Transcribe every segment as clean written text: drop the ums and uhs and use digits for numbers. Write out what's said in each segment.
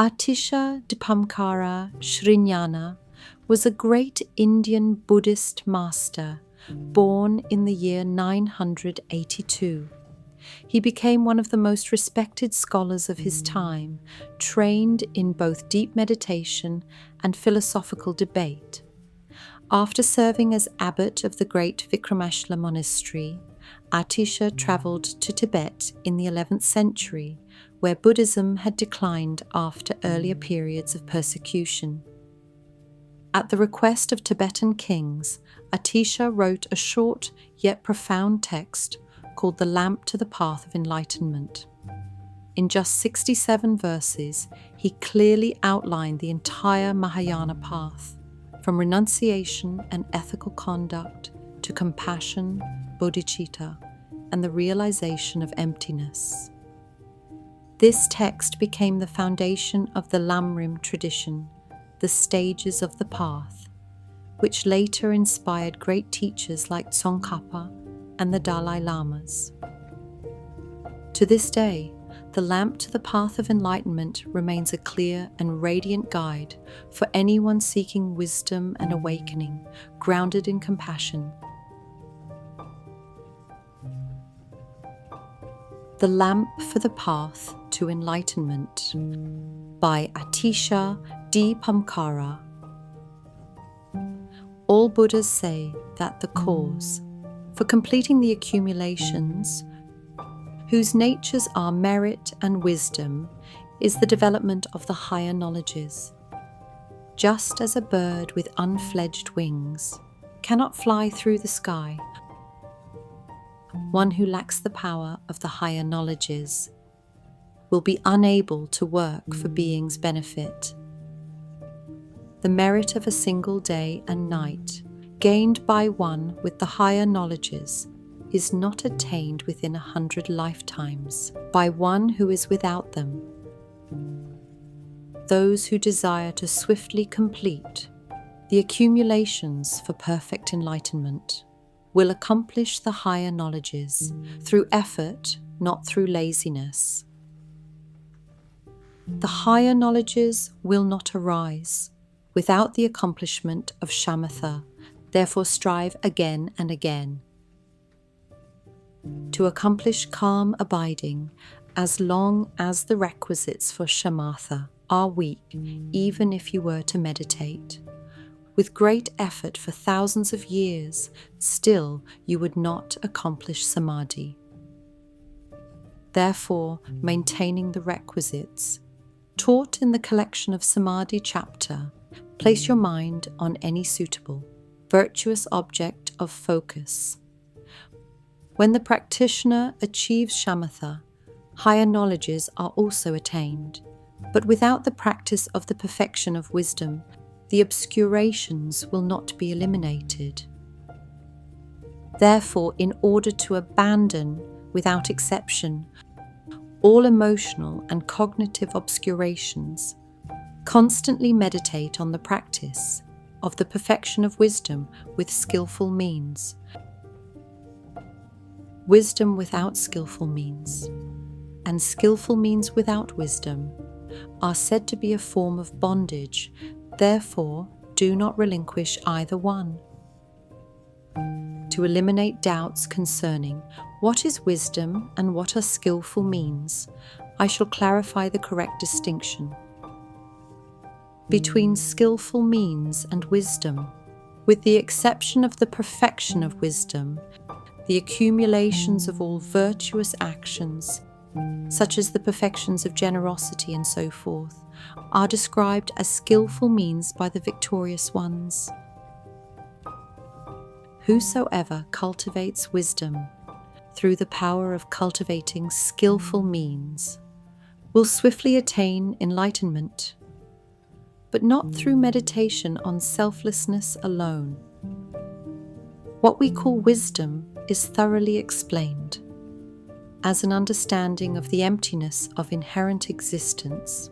Atisha Dipamkara Shrijnana was a great Indian Buddhist master born in the year 982. He became one of the most respected scholars of his time, trained in both deep meditation and philosophical debate. After serving as abbot of the great Vikramashla monastery, Atisha travelled to Tibet in the 11th century, where Buddhism had declined after earlier periods of persecution. At the request of Tibetan kings, Atisha wrote a short yet profound text called The Lamp to the Path of Enlightenment. In just 67 verses, he clearly outlined the entire Mahayana path, from renunciation and ethical conduct to compassion, bodhicitta, and the realization of emptiness. This text became the foundation of the Lamrim tradition, the stages of the path, which later inspired great teachers like Tsongkhapa and the Dalai Lamas. To this day, the lamp to the path of enlightenment remains a clear and radiant guide for anyone seeking wisdom and awakening, grounded in compassion. The Lamp for the Path to Enlightenment by Atisha Dipamkara. All Buddhas say that the cause for completing the accumulations, whose natures are merit and wisdom, is the development of the higher knowledges. Just as a bird with unfledged wings cannot fly through the sky, one who lacks the power of the higher knowledges will be unable to work for being's benefit. The merit of a single day and night, gained by one with the higher knowledges, is not attained within 100 lifetimes by one who is without them. Those who desire to swiftly complete the accumulations for perfect enlightenment will accomplish the higher knowledges through effort, not through laziness. The higher knowledges will not arise without the accomplishment of shamatha, therefore strive again and again. To accomplish calm abiding, as long as the requisites for shamatha are weak, even if you were to meditate, with great effort for thousands of years, still you would not accomplish samadhi. Therefore, maintaining the requisites, taught in the collection of Samadhi chapter, place your mind on any suitable, virtuous object of focus. When the practitioner achieves shamatha, higher knowledges are also attained, but without the practice of the perfection of wisdom, the obscurations will not be eliminated. Therefore, in order to abandon, without exception, all emotional and cognitive obscurations, constantly meditate on the practice of the perfection of wisdom with skillful means. Wisdom without skillful means, and skillful means without wisdom, are said to be a form of bondage. Therefore, do not relinquish either one. To eliminate doubts concerning what is wisdom and what are skillful means, I shall clarify the correct distinction between skillful means and wisdom. With the exception of the perfection of wisdom, the accumulations of all virtuous actions, such as the perfections of generosity and so forth, are described as skillful means by the victorious ones. Whosoever cultivates wisdom through the power of cultivating skillful means will swiftly attain enlightenment, but not through meditation on selflessness alone. What we call wisdom is thoroughly explained as an understanding of the emptiness of inherent existence,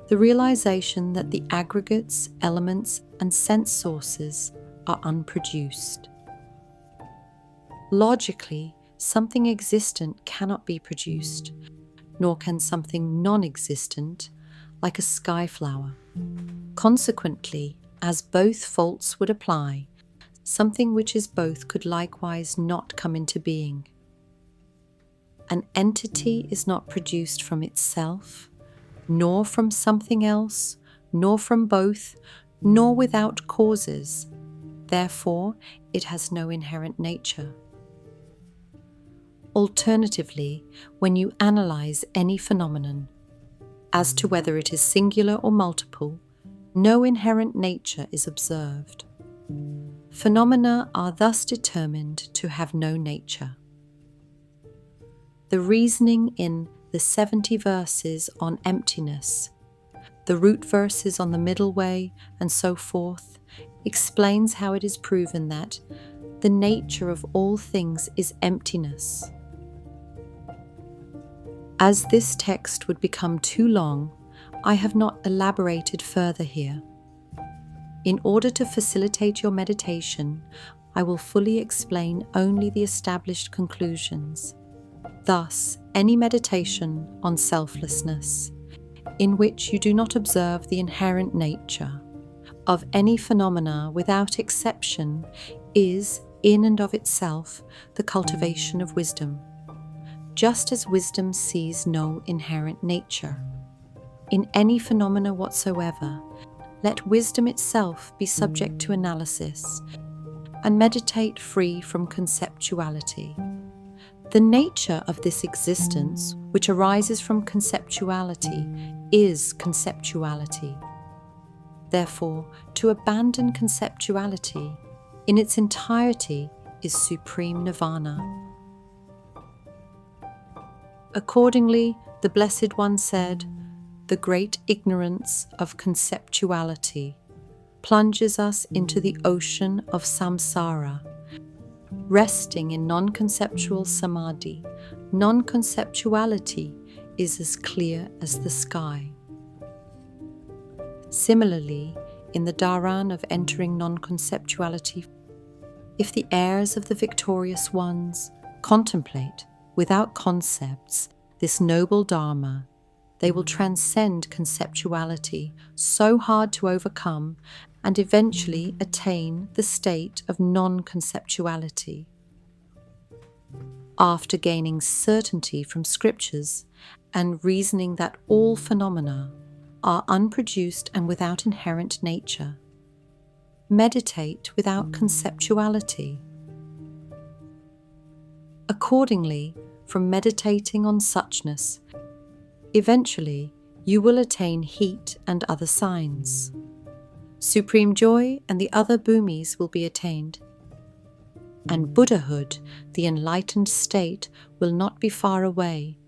the realization that the aggregates, elements, and sense sources are unproduced. Logically, something existent cannot be produced, nor can something non-existent, like a sky flower. Consequently, as both faults would apply, something which is both could likewise not come into being. An entity is not produced from itself, nor from something else, nor from both, nor without causes. Therefore, it has no inherent nature. Alternatively, when you analyze any phenomenon, as to whether it is singular or multiple, no inherent nature is observed. Phenomena are thus determined to have no nature. The reasoning in the 70 verses on emptiness, the root verses on the middle way, and so forth, explains how it is proven that the nature of all things is emptiness. As this text would become too long, I have not elaborated further here. In order to facilitate your meditation, I will fully explain only the established conclusions. Thus, any meditation on selflessness, in which you do not observe the inherent nature of any phenomena without exception, is, in and of itself, the cultivation of wisdom, just as wisdom sees no inherent nature. In any phenomena whatsoever, let wisdom itself be subject to analysis, and meditate free from conceptuality. The nature of this existence, which arises from conceptuality, is conceptuality. Therefore, to abandon conceptuality in its entirety is supreme nirvana. Accordingly, the Blessed One said, "The great ignorance of conceptuality plunges us into the ocean of samsara. Resting in non-conceptual samadhi, non-conceptuality is as clear as the sky." Similarly, in the dharan of entering non-conceptuality, if the heirs of the victorious ones contemplate, without concepts, this noble Dharma, they will transcend conceptuality, so hard to overcome, and eventually attain the state of non-conceptuality. After gaining certainty from scriptures and reasoning that all phenomena are unproduced and without inherent nature, meditate without conceptuality. Accordingly, from meditating on suchness, eventually you will attain heat and other signs. Supreme joy and the other bhumis will be attained, and Buddhahood, the enlightened state, will not be far away.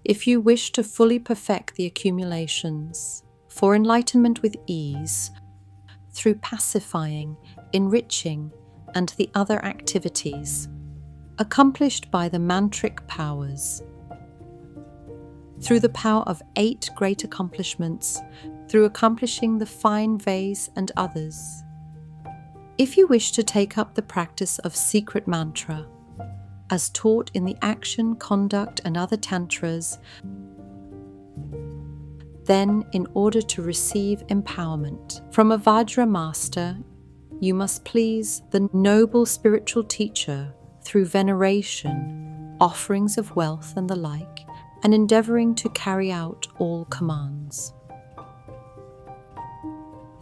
If you wish to fully perfect the accumulations for enlightenment with ease, through pacifying, enriching, and the other activities accomplished by the mantric powers, through the power of 8 great accomplishments, through accomplishing the fine vase and others. If you wish to take up the practice of secret mantra, as taught in the action, conduct, and other tantras, then in order to receive empowerment from a Vajra master, you must please the noble spiritual teacher through veneration, offerings of wealth and the like, and endeavoring to carry out all commands.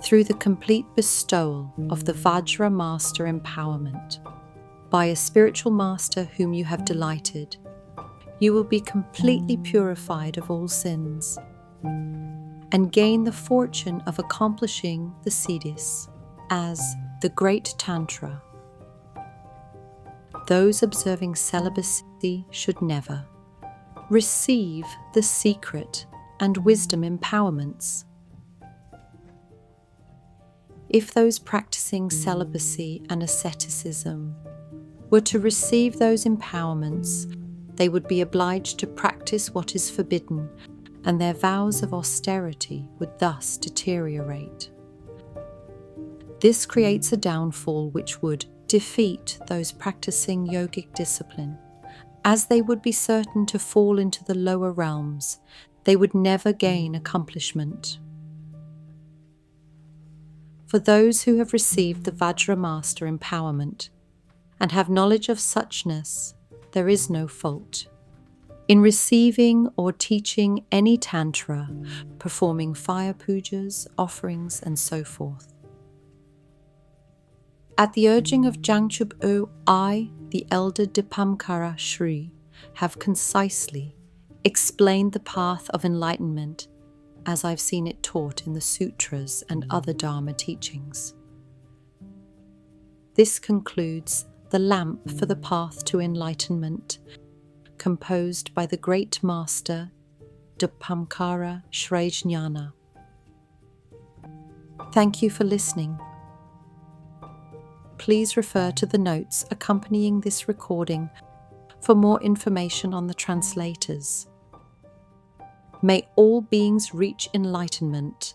Through the complete bestowal of the Vajra master empowerment by a spiritual master whom you have delighted, you will be completely purified of all sins and gain the fortune of accomplishing the siddhis as the great tantra. Those observing celibacy should never receive the secret and wisdom empowerments. If those practicing celibacy and asceticism were to receive those empowerments, they would be obliged to practice what is forbidden, and their vows of austerity would thus deteriorate. This creates a downfall which would defeat those practicing yogic discipline, as they would be certain to fall into the lower realms, they would never gain accomplishment. For those who have received the Vajra Master empowerment and have knowledge of suchness, there is no fault in receiving or teaching any tantra, performing fire pujas, offerings, and so forth. At the urging of Jangchub O, I, the elder Dipamkara Shri, have concisely explained the path of enlightenment as I've seen it taught in the sutras and other Dharma teachings. This concludes the lamp for the path to enlightenment, composed by the great master Dipamkara Shrijnana. Thank you for listening. Please refer to the notes accompanying this recording for more information on the translators. May all beings reach enlightenment